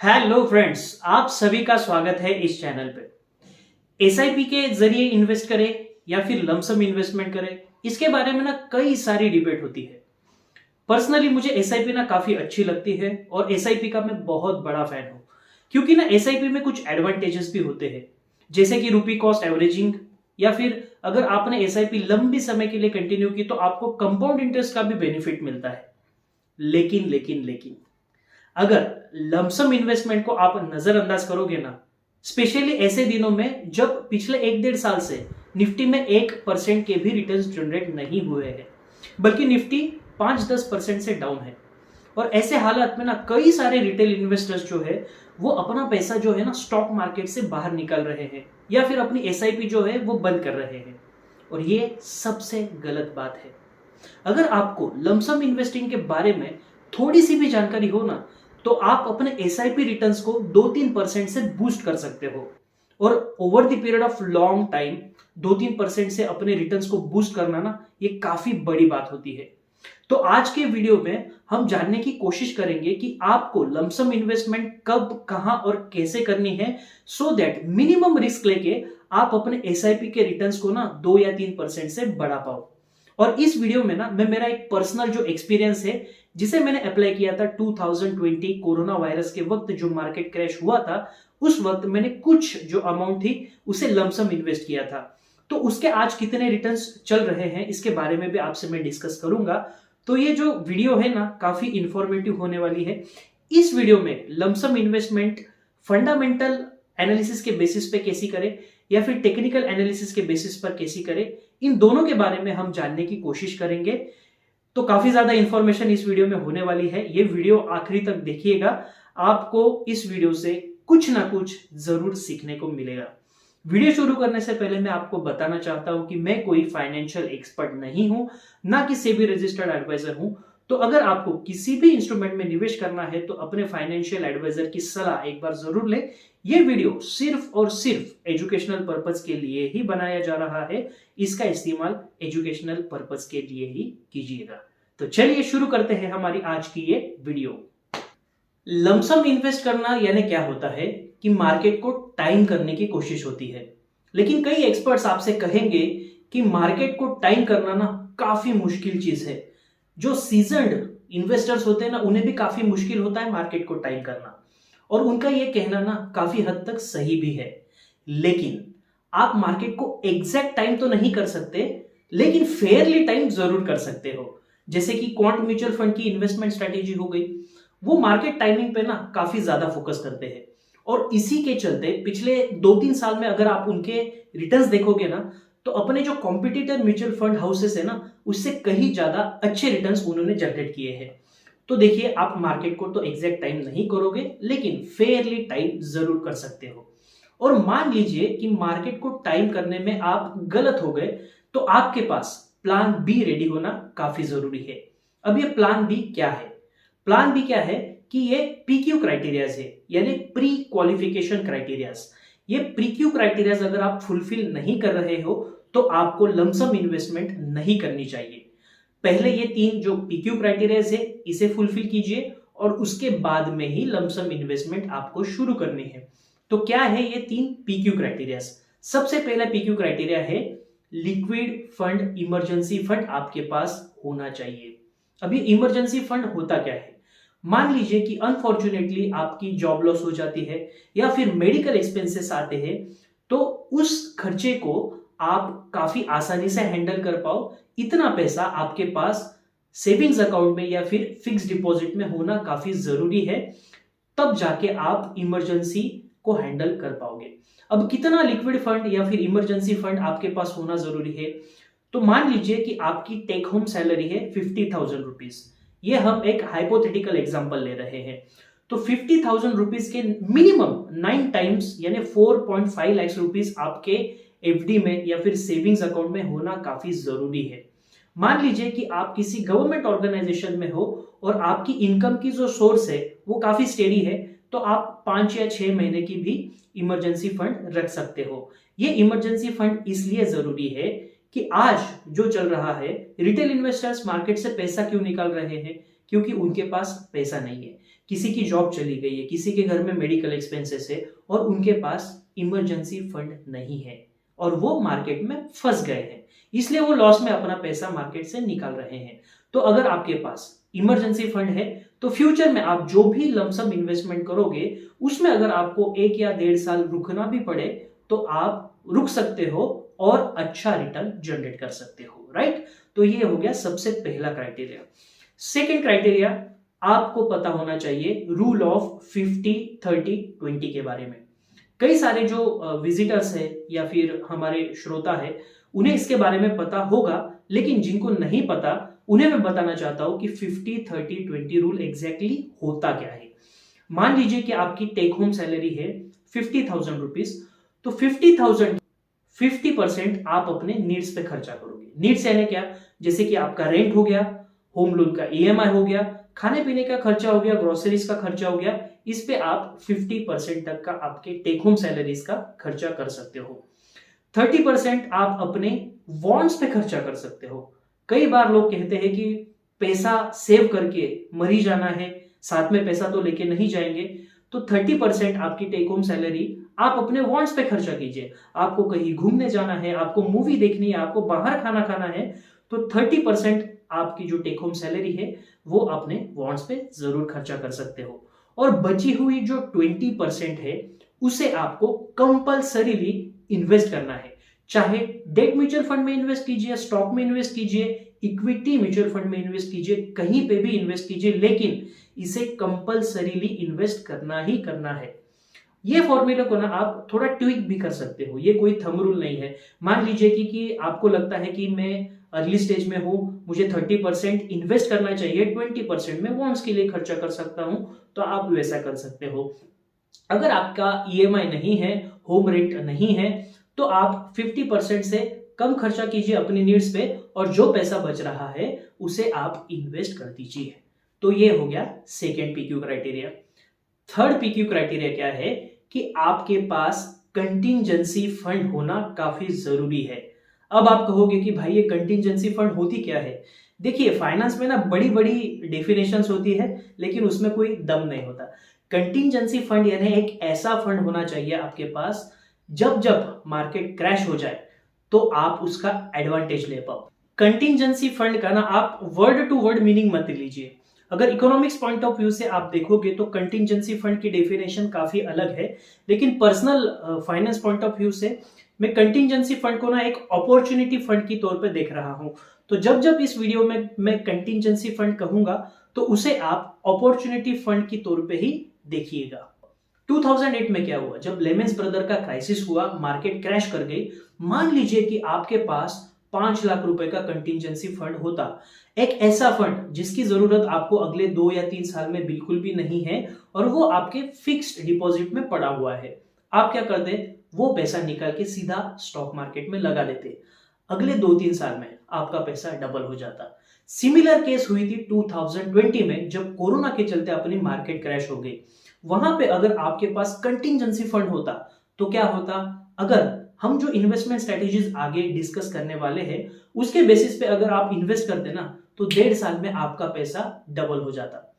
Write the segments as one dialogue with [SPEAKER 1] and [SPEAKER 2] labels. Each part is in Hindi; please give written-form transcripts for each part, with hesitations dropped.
[SPEAKER 1] हेलो फ्रेंड्स, आप सभी का स्वागत है इस चैनल पे। एसआईपी के जरिए इन्वेस्ट करें या फिर लमसम इन्वेस्टमेंट करें, इसके बारे में ना कई सारी डिबेट होती है। पर्सनली मुझे एसआईपी ना काफी अच्छी लगती है और एसआईपी का मैं बहुत बड़ा फैन हूं, क्योंकि ना एसआईपी में कुछ एडवांटेजेस भी होते हैं, जैसे कि रुपी कॉस्ट एवरेजिंग, या फिर अगर आपने एसआईपी लंबी समय के लिए कंटिन्यू की तो आपको कंपाउंड इंटरेस्ट का भी बेनिफिट मिलता है। लेकिन अगर लमसम इन्वेस्टमेंट को आप नजरअंदाज करोगे ना, स्पेशली ऐसे दिनों में जब पिछले 1-1.5 साल से निफ्टी में 1% के भी रिटर्न्स जनरेट नहीं हुए हैं, बल्कि निफ्टी 5-10% से डाउन है, और ऐसे हालात में ना कई सारे रिटेल इन्वेस्टर्स जो है वो अपना पैसा जो है ना स्टॉक मार्केट से बाहर निकाल रहे हैं या फिर अपनी एसआईपी जो है वो बंद कर रहे हैं, और ये सबसे गलत बात है। अगर आपको लमसम इन्वेस्टिंग के बारे में थोड़ी सी भी जानकारी हो ना, तो आप अपने एसआईपी रिटर्न्स को 2-3% से बूस्ट कर सकते हो, और over the period of long time 2-3% से अपने रिटर्न्स को बूस्ट करना ना ये काफी बड़ी बात होती है। तो आज के वीडियो में हम जानने की कोशिश करेंगे कि आपको लमसम इन्वेस्टमेंट कब, कहां और कैसे करनी है, सो दैट मिनिमम रिस्क लेके आप अपने एसआईपी के रिटर्न्स को ना 2 या 3% से बढ़ा पाओ। और इस वीडियो में ना मैं मेरा एक पर्सनल जो एक्सपीरियंस है, जिसे मैंने अप्लाई किया था 2020 कोरोना वायरस के वक्त, जो मार्केट क्रैश हुआ था, उस वक्त मैंने कुछ जो अमाउंट थी उसे लमसम इन्वेस्ट किया था। तो उसके आज कितने रिटर्न्स चल रहे हैं इसके बारे में भी आपसे मैं डिस्कस करूंगा। तो ये जो वीडियो है ना काफी इंफॉर्मेटिव होने वाली है। इस वीडियो में लमसम इन्वेस्टमेंट फंडामेंटल एनालिसिस के बेसिस पे कैसी करें या फिर टेक्निकल एनालिसिस के बेसिस पर कैसी करें, इन दोनों के बारे में हम जानने की कोशिश करेंगे। तो काफी ज्यादा इंफॉर्मेशन इस वीडियो में होने वाली है, ये वीडियो आखिरी तक देखिएगा, आपको इस वीडियो से कुछ ना कुछ जरूर सीखने को मिलेगा। वीडियो शुरू करने से पहले मैं आपको बताना चाहता हूं कि मैं कोई फाइनेंशियल एक्सपर्ट नहीं हूं, ना कि सेबी रजिस्टर्ड एडवाइजर हूं। तो अगर आपको किसी भी इंस्ट्रूमेंट में निवेश करना है तो अपने फाइनेंशियल एडवाइजर की सलाह एक बार जरूर लें। यह वीडियो सिर्फ और सिर्फ एजुकेशनल पर्पस के लिए ही बनाया जा रहा है, इसका इस्तेमाल एजुकेशनल पर्पस के लिए ही कीजिएगा। तो चलिए शुरू करते हैं हमारी आज की ये वीडियो। लमसम इन्वेस्ट करना यानी क्या होता है कि मार्केट को टाइम करने की कोशिश होती है, लेकिन कई एक्सपर्ट्स आपसे कहेंगे कि मार्केट को टाइम करना ना काफी मुश्किल चीज है। जो सीजन्ड इन्वेस्टर्स होते हैं ना, उन्हें भी काफी मुश्किल होता है मार्केट को टाइम करना, और उनका यह कहना ना काफी हद तक सही भी है। लेकिन आप मार्केट को एग्जैक्ट टाइम तो नहीं कर सकते, लेकिन फेयरली टाइम जरूर कर सकते हो। जैसे कि क्वांट म्यूचुअल फंड की इन्वेस्टमेंट स्ट्रेटेजी हो गई, वो मार्केट टाइमिंग पे ना काफी ज्यादा फोकस करते हैं, और इसी के चलते पिछले 2-3 साल में अगर आप उनके रिटर्न्स देखोगे ना, तो अपने जो कॉम्पिटिटर म्यूचुअल फंड हाउसेस है ना, उससे कहीं ज्यादा अच्छे रिटर्न्स उन्होंने जनरेट किए हैं। तो देखिए, आप मार्केट को तो एग्जैक्ट टाइम नहीं करोगे, लेकिन फेयरली टाइम जरूर कर सकते हो। और मान लीजिए कि मार्केट को टाइम करने में आप गलत हो गए, तो आपके पास प्लान बी रेडी होना काफी जरूरी है। अब ये प्लान बी क्या है? प्लान बी क्या है कि ये पीक्यू क्राइटेरियाज है, यानी प्री क्वालिफिकेशन क्राइटेरियाज। ये प्रीक्यू क्राइटेरियाज अगर आप फुलफिल नहीं कर रहे हो तो आपको लमसम इन्वेस्टमेंट नहीं करनी चाहिए। पहले ये 3 जो पीक्यू क्राइटेरियाज है इसे फुलफिल कीजिए, और उसके बाद में ही लमसम इन्वेस्टमेंट आपको शुरू करनी है। तो क्या है ये 3 पीक्यू क्राइटेरियाज? सबसे पहला पीक्यू क्राइटेरिया है लिक्विड फंड, इमरजेंसी फंड आपके पास होना चाहिए। अब ये इमरजेंसी फंड होता क्या है? मान लीजिए कि अनफॉर्चुनेटली आपकी जॉब लॉस हो जाती है या फिर मेडिकल एक्सपेंसेस आते हैं, तो उस खर्चे को आप काफी आसानी से हैंडल कर पाओ, इतना पैसा आपके पास सेविंग्स अकाउंट में या फिर फिक्स डिपॉजिट में होना काफी जरूरी है, तब जाके आप इमरजेंसी को हैंडल कर पाओगे। अब कितना लिक्विड फंड या फिर इमरजेंसी फंड आपके पास होना जरूरी है? तो मान लीजिए कि आपकी टेक होम सैलरी है 50,000 रुपीज। ये हम एक हाइपोथेटिकल एग्जांपल ले रहे हैं। तो 50,000 रुपीज के मिनिमम 9 टाइम्स यानी 4.5 लाख रुपीज आपके एफडी में या फिर सेविंग्स अकाउंट में होना काफी जरूरी है। मान लीजिए कि आप किसी गवर्नमेंट ऑर्गेनाइजेशन में हो और आपकी इनकम की जो सोर्स है वो काफी स्टेडी है, तो आप 5 या 6 महीने की भी इमरजेंसी फंड रख सकते हो। ये इमरजेंसी फंड इसलिए जरूरी है कि आज जो चल रहा है, रिटेल इन्वेस्टर्स मार्केट से पैसा क्यों निकाल रहे हैं? क्योंकि उनके पास पैसा नहीं है। किसी की जॉब चली गई है, किसी के घर में मेडिकल एक्सपेंसेस है और उनके पास इमरजेंसी फंड नहीं है और वो मार्केट में फंस गए हैं, इसलिए वो लॉस में अपना पैसा मार्केट से निकाल रहे हैं। तो अगर आपके पास इमरजेंसी फंड है तो फ्यूचर में आप जो भी लमसम इन्वेस्टमेंट करोगे उसमें अगर आपको 1 या 1.5 साल रुकना भी पड़े तो आप रुक सकते हो और अच्छा रिटर्न जनरेट कर सकते हो, राइट। तो ये हो गया सबसे पहला क्राइटेरिया। सेकेंड क्राइटेरिया, आपको पता होना चाहिए रूल ऑफ 50-30-20 के बारे में। कई सारे जो विजिटर्स है या फिर हमारे श्रोता है उन्हें इसके बारे में पता होगा, लेकिन जिनको नहीं पता उन्हें मैं बताना चाहता हूं कि 50-30-20 रूल एग्जैक्टली होता क्या है। मान लीजिए कि आपकी टेक होम सैलरी है 50,000 रुपीज, तो 50,000 50% आप अपने नीड्स पे खर्चा करोगे। नीड्स यानी क्या, जैसे कि आपका रेंट हो गया, होम लोन का ईएमआई हो गया, खाने पीने का खर्चा हो गया, ग्रोसरीज का खर्चा हो गया, इस पे आप 50% तक का आपके टेक होम सैलरीज का खर्चा कर सकते हो। 30% आप अपने वॉन्ट्स पे खर्चा कर सकते हो। कई बार लोग कहते हैं कि पैसा सेव करके मरी जाना है, साथ में पैसा तो लेके नहीं जाएंगे, तो 30% आपकी टेक होम सैलरी आप अपने वॉन्ट्स पे खर्चा कीजिए। आपको कहीं घूमने जाना है, आपको मूवी देखनी है, आपको बाहर खाना खाना है, तो 30% आपकी जो टेक होम सैलरी है वो अपने वॉन्ट्स पे जरूर खर्चा कर सकते हो। और बची हुई जो 20% है उसे आपको कंपल्सरीली इन्वेस्ट करना है। चाहे डेट म्यूचुअल फंड में इन्वेस्ट कीजिए, स्टॉक में इन्वेस्ट कीजिए, इक्विटी म्यूचुअल फंड में इन्वेस्ट कीजिए, कहीं पे भी इन्वेस्ट कीजिए, लेकिन इसे कंपल्सरीली इन्वेस्ट करना ही करना है। ये फॉर्मूला को ना आप थोड़ा ट्विक भी कर सकते हो, ये कोई थंब रूल नहीं है। मान लीजिए कि आपको लगता है कि मैं अर्ली स्टेज में हूं, मुझे 30% इन्वेस्ट करना चाहिए, 20% में वॉन्ट्स के लिए खर्चा कर सकता हूं, तो आप वैसा कर सकते हो। अगर आपका ईएमआई नहीं है, होम रेंट नहीं है, तो आप 50% से कम खर्चा कीजिए अपनी नीड्स पे और जो पैसा बच रहा है उसे आप इन्वेस्ट कर दीजिए। तो ये हो गया second PQ criteria. Third PQ criteria क्या है कि आपके पास कंटिंजेंसी फंड होना काफी जरूरी है। अब आप कहोगे कि भाई ये कंटिंजेंसी फंड होती क्या है। देखिए, फाइनेंस में ना बड़ी बड़ी डेफिनेशंस होती है, लेकिन उसमें कोई दम नहीं होता। कंटिंजेंसी फंड यानी एक ऐसा फंड होना चाहिए आपके पास, जब जब मार्केट क्रैश हो जाए तो आप उसका एडवांटेज ले पाओ। कंटिंजेंसी फंड का ना आप वर्ड टू वर्ड मीनिंग मत लीजिए। अगर इकोनॉमिक्स पॉइंट ऑफ व्यू से आप देखोगे तो कंटिंजेंसी फंड की डेफिनेशन काफी अलग है, लेकिन personal finance point of view से मैं कंटिंजेंसी फंड को ना एक अपॉर्चुनिटी फंड की तौर पे देख रहा हूं। तो जब जब इस वीडियो में मैं कंटिंजेंसी फंड कहूंगा तो उसे आप अपॉर्चुनिटी फंड की तौर पे ही देखिएगा। 2008 में क्या हुआ, जब लेमन्स ब्रदर का क्राइसिस हुआ, मार्केट क्रैश कर गई। मान लीजिए कि आपके पास 5 लाख रुपए का कंटिंजेंसी फंड होता, एक ऐसा फंड जिसकी जरूरत आपको अगले 2 या 3 साल में बिल्कुल भी नहीं है और वो आपके फिक्स्ड डिपॉजिट में पड़ा हुआ है। आप क्या करते, वो पैसा निकाल के सीधा स्टॉक मार्केट में लगा देते। अगले 2-3 साल में आपका पैसा डबल हो जाता। सिमिलर केस हुई थी 2020 में, जब कोरोना के चलते अपनी मार्केट क्रैश हो गई। वहां पे अगर आपके पास कंटिंजेंसी फंड होता तो क्या होता, अगर हम जो इन्वेस्टमेंट स्ट्रेटेजीज आगे डिस्कस करने वाले हैं उसके बेसिस पे अगर आप इन्वेस्ट करते ना तो 1.5 साल में आपका पैसा डबल हो जाता।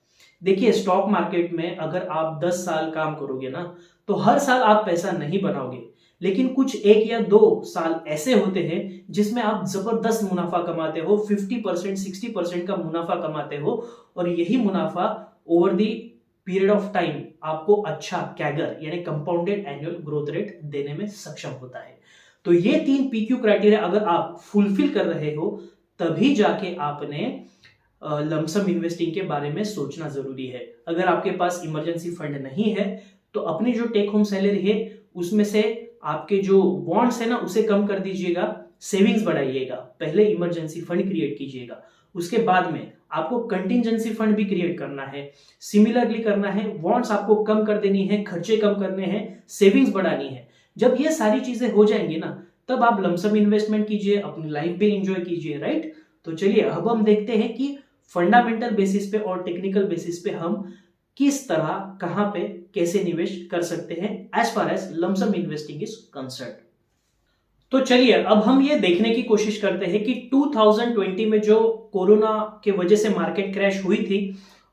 [SPEAKER 1] देखिए, स्टॉक मार्केट में अगर आप 10 साल काम करोगे ना तो हर साल आप पैसा नहीं बनाओगे, लेकिन कुछ 1 या 2 साल ऐसे होते हैं जिसमें आप जबरदस्त मुनाफा कमाते हो, 50% 60% का मुनाफा कमाते हो, और यही मुनाफा over the period of time आपको अच्छा कैगर यानी कंपाउंडेड एनुअल ग्रोथ रेट देने में सक्षम होता है। तो ये 3 पीक्यू क्राइटेरिया अगर आप फुलफिल कर रहे हो तभी जाके आपने लमसम इन्वेस्टिंग के बारे में सोचना जरूरी है। अगर आपके पास इमरजेंसी फंड नहीं है तो अपनी जो टेक होम सैलरी है उसमें से आपके जो बॉन्ड्स है ना उसे कम कर दीजिएगा, सेविंग्स बढ़ाइएगा, पहले इमरजेंसी फंड क्रिएट कीजिएगा, उसके बाद में आपको कंटिंजेंसी फंड भी क्रिएट करना है, सिमिलरली करना है, बॉन्ड्स आपको कम कर देनी है, खर्चे कम करने हैं, सेविंग्स बढ़ानी है। जब ये सारी चीजें हो जाएंगी ना तब आप लमसम इन्वेस्टमेंट कीजिए, अपनी लाइफ भी एंजॉय कीजिए, राइट। तो चलिए अब हम देखते हैं कि फंडामेंटल बेसिस पे और टेक्निकल बेसिस पे हम किस तरह, कहां पे, कैसे निवेश कर सकते हैं as far as lump sum investing is concerned. तो चलिए अब हम ये देखने की कोशिश करते हैं कि 2020 में जो कोरोना के वजह से मार्केट क्रैश हुई थी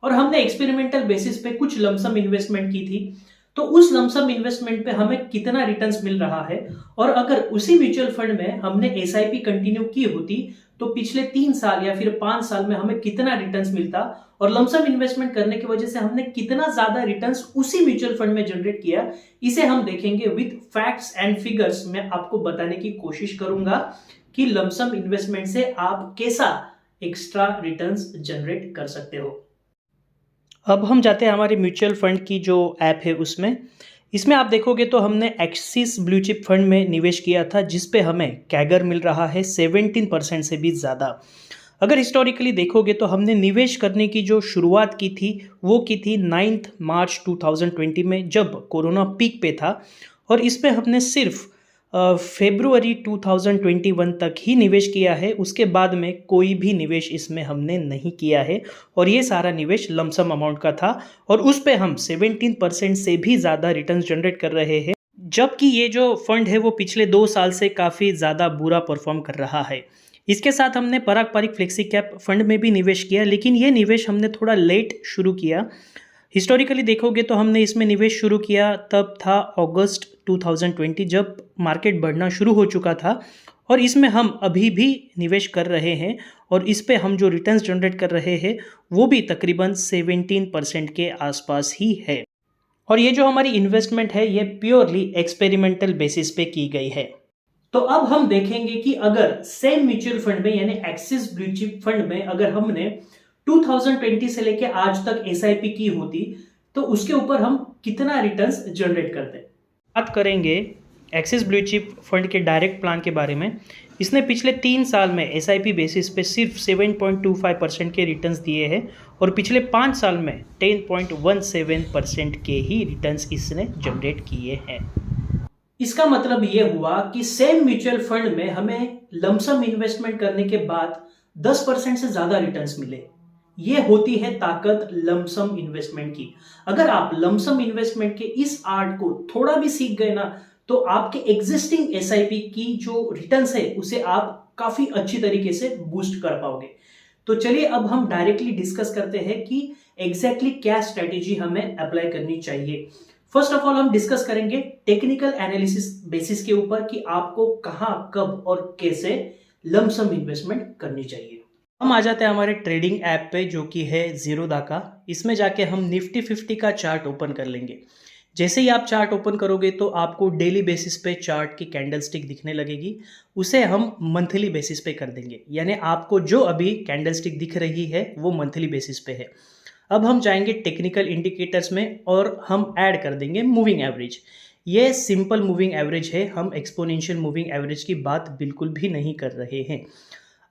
[SPEAKER 1] और हमने एक्सपेरिमेंटल बेसिस पे कुछ लमसम इन्वेस्टमेंट की थी, तो उस लमसम इन्वेस्टमेंट पे हमें कितना रिटर्न्स मिल रहा है, और अगर उसी म्यूचुअल फंड में हमने एसआईपी कंटिन्यू की होती तो पिछले 3 साल या फिर 5 साल में हमें कितना रिटर्न्स मिलता, और लमसम इन्वेस्टमेंट करने की वजह से हमने कितना ज्यादा रिटर्न्स उसी म्यूचुअल फंड में जनरेट किया, इसे हम देखेंगे विद फैक्ट्स एंड फिगर्स। मैं आपको बताने की कोशिश करूंगा कि लमसम इन्वेस्टमेंट से आप कैसा एक्स्ट्रा रिटर्न्स जनरेट कर सकते हो। अब हम जाते हैं हमारे म्यूचुअल फंड की जो ऐप है उसमें। इसमें आप देखोगे तो हमने एक्सिस ब्लू चिप फंड में निवेश किया था, जिस पे हमें कैगर मिल रहा है 17% से भी ज़्यादा। अगर हिस्टोरिकली देखोगे तो हमने निवेश करने की जो शुरुआत की थी वो की थी 9 मार्च 2020 में, जब कोरोना पीक पे था, और इस पे हमने सिर्फ फेब्रुवरी 2021 तक ही निवेश किया है। उसके बाद में कोई भी निवेश इसमें हमने नहीं किया है, और ये सारा निवेश लमसम अमाउंट का था, और उस पे हम 17% से भी ज़्यादा रिटर्न्स जनरेट कर रहे हैं, जबकि ये जो फंड है वो पिछले 2 साल से काफ़ी ज़्यादा बुरा परफॉर्म कर रहा है। इसके साथ हमने पराग पारिक फ्लेक्सी कैप फंड में भी निवेश किया, लेकिन ये निवेश हमने थोड़ा लेट शुरू किया। हिस्टोरिकली देखोगे तो हमने इसमें निवेश शुरू किया तब था अगस्त 2020, जब मार्केट बढ़ना शुरू हो चुका था, और इसमें हम अभी भी निवेश कर रहे हैं, और इस पे हम जो रिटर्न्स जनरेट कर रहे हैं वो भी तकरीबन 17% के आसपास ही है। और ये जो हमारी इन्वेस्टमेंट है ये प्योरली एक्सपेरिमेंटल बेसिस पे की गई है। तो अब हम देखेंगे कि अगर सेम म्यूचुअल फंड में यानी एक्सिस ब्लू चिप फंड में अगर हमने 2020 से लेके आज तक एसआईपी की होती तो उसके ऊपर हम कितना रिटर्न्स जनरेट करते। बात करेंगे एक्सिस ब्लू चिप फंड के डायरेक्ट प्लान के बारे में। इसने पिछले 3 साल में एसआईपी बेसिस पे सिर्फ 7.25% के रिटर्न्स दिए हैं, और पिछले 5 साल में 10.17% के ही रिटर्न्स इसने जनरेट किए हैं। इसका मतलब ये हुआ कि सेम म्यूचुअल फंड में हमें लमसम इन्वेस्टमेंट करने के बाद 10% से ज्यादा रिटर्न्स मिले। ये होती है ताकत लमसम इन्वेस्टमेंट की। अगर आप लमसम इन्वेस्टमेंट के इस आर्ट को थोड़ा भी सीख गए ना, तो आपके एग्जिस्टिंग एसआईपी की जो रिटर्न्स है उसे आप काफी अच्छी तरीके से बूस्ट कर पाओगे। तो चलिए अब हम डायरेक्टली डिस्कस करते हैं कि एग्जैक्टली क्या स्ट्रेटेजी हमें अप्लाई करनी चाहिए। फर्स्ट ऑफ ऑल हम डिस्कस करेंगे टेक्निकल एनालिसिस बेसिस के ऊपर कि आपको कहां, कब और कैसे लमसम इन्वेस्टमेंट करनी चाहिए। हम आ जाते हैं हमारे ट्रेडिंग ऐप पे जो कि है ज़ीरोधा का। इसमें जाके हम निफ्टी 50 का चार्ट ओपन कर लेंगे। जैसे ही आप चार्ट ओपन करोगे तो आपको डेली बेसिस पे चार्ट की कैंडलस्टिक दिखने लगेगी। उसे हम मंथली बेसिस पे कर देंगे, यानी आपको जो अभी कैंडलस्टिक दिख रही है वो मंथली बेसिस पे है। अब हम जाएंगे टेक्निकल इंडिकेटर्स में और हम ऐड कर देंगे मूविंग एवरेज। ये सिंपल मूविंग एवरेज है, हम एक्सपोनेंशियल मूविंग एवरेज की बात बिल्कुल भी नहीं कर रहे हैं।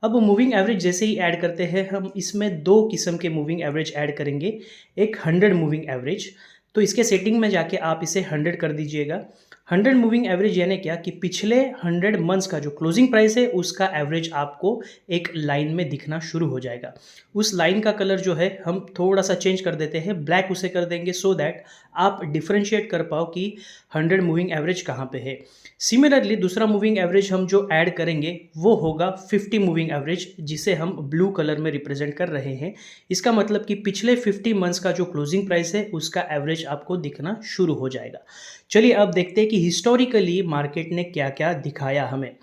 [SPEAKER 1] अब मूविंग एवरेज जैसे ही ऐड करते हैं हम इसमें 2 किस्म के मूविंग एवरेज ऐड करेंगे। एक 100 मूविंग एवरेज, तो इसके सेटिंग में जाके आप इसे 100 कर दीजिएगा। 100 मूविंग एवरेज यानी क्या कि पिछले 100 मंथ्स का जो क्लोजिंग प्राइस है उसका एवरेज आपको एक लाइन में दिखना शुरू हो जाएगा। उस लाइन का कलर जो है हम थोड़ा सा चेंज कर देते हैं, ब्लैक उसे कर देंगे, सो दैट आप डिफ्रेंशिएट कर पाओ कि 100 मूविंग एवरेज कहाँ पे है। सिमिलरली दूसरा मूविंग एवरेज हम जो ऐड करेंगे वो होगा 50 मूविंग एवरेज, जिसे हम ब्लू कलर में रिप्रेजेंट कर रहे हैं। इसका मतलब कि पिछले 50 मंथ्स का जो क्लोजिंग प्राइस है उसका एवरेज आपको दिखना शुरू हो जाएगा। चलिए अब देखते हैं कि हिस्टोरिकली मार्केट ने क्या क्या दिखाया हमें।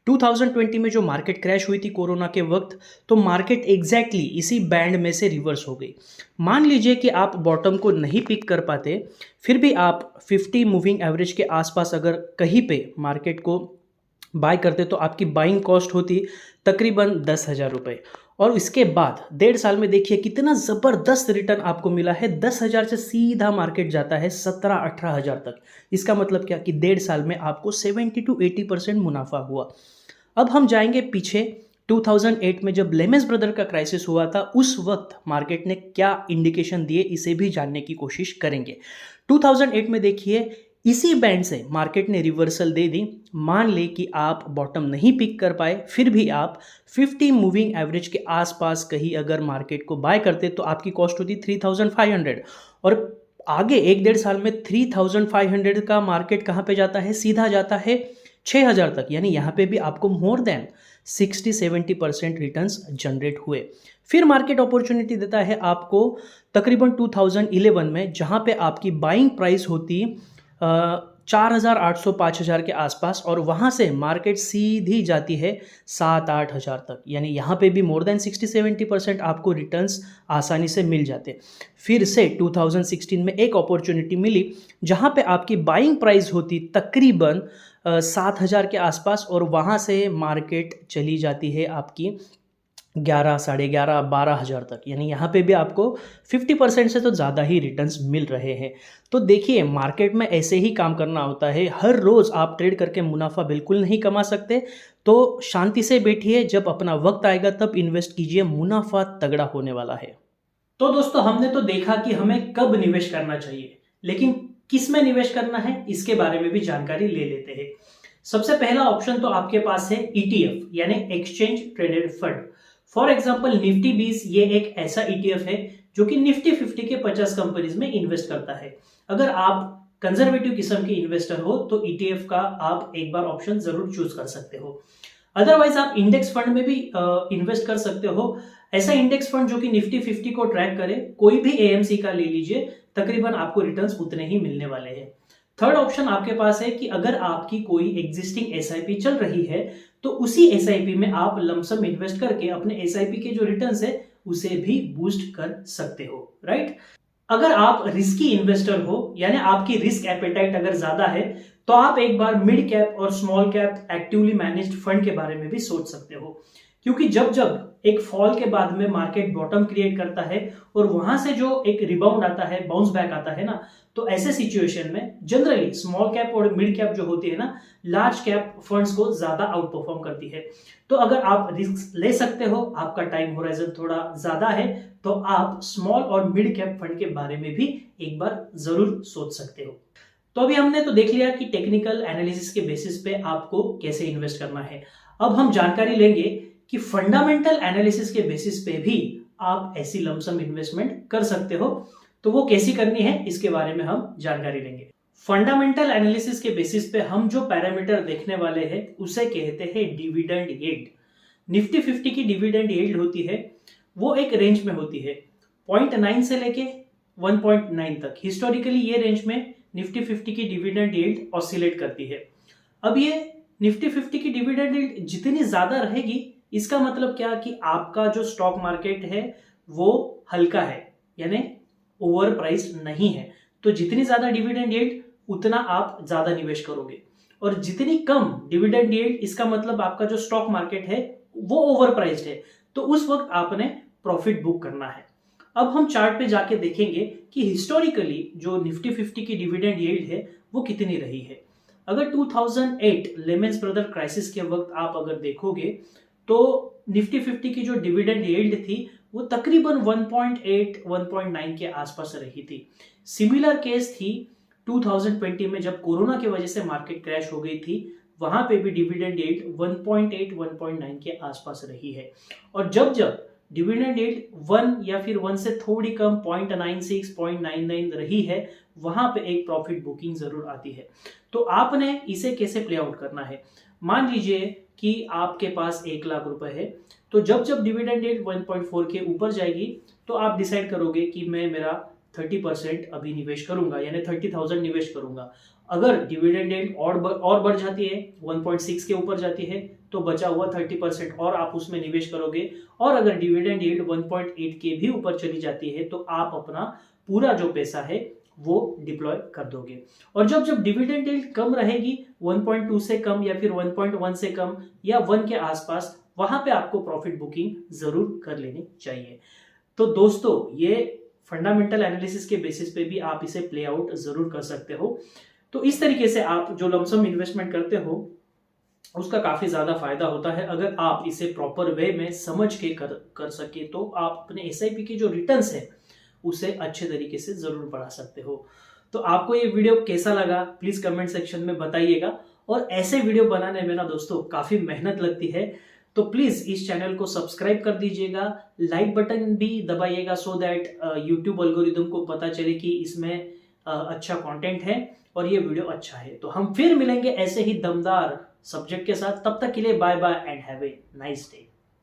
[SPEAKER 1] 2020 में जो मार्केट क्रैश हुई थी कोरोना के वक्त, तो मार्केट एग्जैक्टली इसी बैंड में से रिवर्स हो गई। मान लीजिए कि आप बॉटम को नहीं पिक कर पाते, फिर भी आप 50 मूविंग एवरेज के आसपास अगर कहीं पे मार्केट को बाय करते तो आपकी बाइंग कॉस्ट होती तकरीबन 10,000 रुपये, और इसके बाद 1.5 साल में देखिए कितना ज़बरदस्त रिटर्न आपको मिला है। 10,000 से सीधा मार्केट जाता है 17-18 हज़ार तक। इसका मतलब क्या कि 1.5 साल में आपको 70 to 80% मुनाफा हुआ। अब हम जाएंगे पीछे 2008 में जब लेमेस ब्रदर का क्राइसिस हुआ था, उस वक्त मार्केट ने क्या इंडिकेशन दिए इसे भी जानने की कोशिश करेंगे। 2008 में देखिए इसी बैंड से मार्केट ने रिवर्सल दे दी। मान ले कि आप बॉटम नहीं पिक कर पाए, फिर भी आप 50 मूविंग एवरेज के आसपास कहीं अगर मार्केट को बाय करते तो आपकी कॉस्ट होती 3,500, और आगे 1-1.5 साल में 3,500 का मार्केट कहाँ पे जाता है, सीधा जाता है 6,000 तक, यानी यहाँ पे भी आपको मोर देन 60-70% रिटर्न्स जनरेट हुए। फिर मार्केट अपॉर्चुनिटी देता है आपको तकरीबन 2011 में, जहाँ पे आपकी बाइंग प्राइस होती 4,800-5,000 के आसपास, और वहाँ से मार्केट सीधी जाती है 7-8 हज़ार तक, यानी यहाँ पे भी मोर देन 60-70% आपको रिटर्न्स आसानी से मिल जाते। फिर से 2016 में एक अपॉर्चुनिटी मिली जहाँ पे आपकी बाइंग प्राइस होती तकरीबन 7,000 के आसपास, और वहाँ से मार्केट चली जाती है आपकी 11, 11.5, 12,000 तक, यानी यहाँ पे भी आपको 50% से तो ज़्यादा ही रिटर्न्स मिल रहे हैं। तो देखिए, मार्केट में ऐसे ही काम करना होता है। हर रोज़ आप ट्रेड करके मुनाफा बिल्कुल नहीं कमा सकते, तो शांति से बैठिए, जब अपना वक्त आएगा तब इन्वेस्ट कीजिए, मुनाफा तगड़ा होने वाला है। तो दोस्तों, हमने तो देखा कि हमें कब निवेश करना चाहिए, लेकिन किस में निवेश करना है इसके बारे में भी जानकारी ले लेते हैं। सबसे पहला ऑप्शन तो आपके पास है ETF, यानी exchange traded fund. For example Nifty 20 ये एक ऐसा ETF है जो कि निफ्टी 50 के 50 कंपनीज में इन्वेस्ट करता है। अगर आप कंजर्वेटिव किस्म के इन्वेस्टर हो तो ETF का आप एक बार ऑप्शन जरूर चूज कर सकते हो। अदरवाइज आप इंडेक्स फंड में भी इन्वेस्ट कर सकते हो। ऐसा इंडेक्स फंड जो कि निफ्टी 50 को ट्रैक करे, कोई भी AMC का ले लीजिए, तकरीबन आपको रिटर्न्स उतने ही मिलने वाले हैं। थर्ड ऑप्शन आपके पास है कि अगर आपकी कोई एग्जिस्टिंग SIP चल रही है तो उसी SIP में आप लमसम इन्वेस्ट करके अपने SIP के जो रिटर्न्स है उसे भी बूस्ट कर सकते हो, राइट। अगर आप रिस्की इन्वेस्टर हो, यानी आपकी रिस्क एपेटाइट अगर ज्यादा है, तो आप एक बार मिड कैप और small cap actively managed fund के बारे में भी सोच सकते हो, क्योंकि जब जब एक फॉल के बाद में मार्केट बॉटम क्रिएट करता है और वहां से जो एक रिबाउंड आता है, बाउंस बैक आता है ना, तो ऐसे सिचुएशन में जनरली स्मॉल कैप और मिड कैप जो होती है ना, लार्ज कैप फंड्स को ज्यादा आउट परफॉर्म करती है। तो अगर आप रिस्क ले सकते हो, आपका टाइम होराइजन थोड़ा ज्यादा है, तो आप स्मॉल और मिड कैप फंड के बारे में भी एक बार जरूर सोच सकते हो। तो अभी हमने तो देख लिया कि टेक्निकल एनालिसिस के बेसिस पे आपको कैसे इन्वेस्ट करना है। अब हम जानकारी लेंगे कि फंडामेंटल एनालिसिस के बेसिस पे भी आप ऐसी लमसम इन्वेस्टमेंट कर सकते हो। तो वो कैसी करनी है इसके बारे में हम जानकारी लेंगे। फंडामेंटल एनालिसिस के बेसिस पे हम जो पैरामीटर देखने वाले हैं उसे कहते हैं डिविडेंड यील्ड। निफ्टी 50 की डिविडेंड यील्ड होती है, वो एक रेंज में होती है 0.9 से लेके 1.9 तक। हिस्टोरिकली ये रेंज में निफ्टी 50 की डिविडेंड यील्ड ऑसिलेट करती है। अब ये निफ्टी 50 की डिविडेंड यील्ड जितनी ज्यादा रहेगी, इसका मतलब क्या कि आपका जो स्टॉक मार्केट है वो हल्का है, यानी ओवर प्राइस नहीं है। तो जितनी ज्यादा डिविडेंड यील्ड उतना आप ज्यादा निवेश करोगे, और जितनी कम डिविडेंड यील्ड, इसका मतलब आपका जो स्टॉक मार्केट है वो ओवर प्राइस्ड है, तो उस वक्त आपने प्रॉफिट बुक करना है। अब हम चार्ट पे जाके देखेंगे कि हिस्टोरिकली जो निफ्टी 50 की डिविडेंड यील्ड है वो कितनी रही है। अगर 2008 लेमन्स ब्रदर क्राइसिस के वक्त आप अगर देखोगे तो निफ्टी 50 की जो डिविडेंड यील्ड थी वो तकरीबन 1.8-1.9 के आसपास रही थी। सिमिलर केस थी 2020 में, जब कोरोना की वजह से मार्केट क्रैश हो गई थी, वहां पे भी डिविडेंड यील्ड 1.8-1.9 के आसपास रही है। और जब जब डिविडेंड यील्ड 1 या फिर 1 से थोड़ी कम 0.96, 0.99 रही है, वहां पे एक प्रॉफिट बुकिंग जरूर आती है। तो आपने इसे कैसे प्ले आउट करना है। मान लीजिए कि आपके पास 1 लाख रुपए है, तो जब जब डिविडेंड यील्ड 1.4 के ऊपर जाएगी तो आप डिसाइड करोगे कि मैं मेरा 30% अभी निवेश करूंगा, यानी 30,000 निवेश करूंगा। अगर डिविडेंड यील्ड और बढ़ जाती है, 1.6 के ऊपर जाती है, तो बचा हुआ 30% और आप उसमें निवेश करोगे। और अगर डिविडेंड यील्ड 1.8 के भी ऊपर चली जाती है तो आप अपना पूरा जो पैसा है वो डिप्लॉय कर दोगे। और जब जब डिविडेंड यील्ड कम रहेगी, 1.2 से कम या फिर 1.1 से कम या 1 के आसपास, वहां पे आपको प्रॉफिट बुकिंग जरूर कर लेनी चाहिए। तो दोस्तों, ये फंडामेंटल एनालिसिस के बेसिस पे भी आप इसे प्ले आउट जरूर कर सकते हो। तो इस तरीके से आप जो लमसम इन्वेस्टमेंट करते हो उसका काफी ज्यादा फायदा होता है। अगर आप इसे प्रॉपर वे में समझ के कर सके तो आप अपने SIP के जो रिटर्न्स है उसे अच्छे तरीके से जरूर बढ़ा सकते हो। तो आपको ये वीडियो कैसा लगा प्लीज कमेंट सेक्शन में बताइएगा। और ऐसे वीडियो बनाने में ना दोस्तों काफी मेहनत लगती है, तो प्लीज इस चैनल को सब्सक्राइब कर दीजिएगा, लाइक बटन भी दबाइएगा, सो दैट यूट्यूब एल्गोरिदम को पता चले कि इसमें अच्छा कंटेंट है और ये वीडियो अच्छा है। तो हम फिर मिलेंगे ऐसे ही दमदार सब्जेक्ट के साथ। तब तक के लिए bye bye and have a nice day.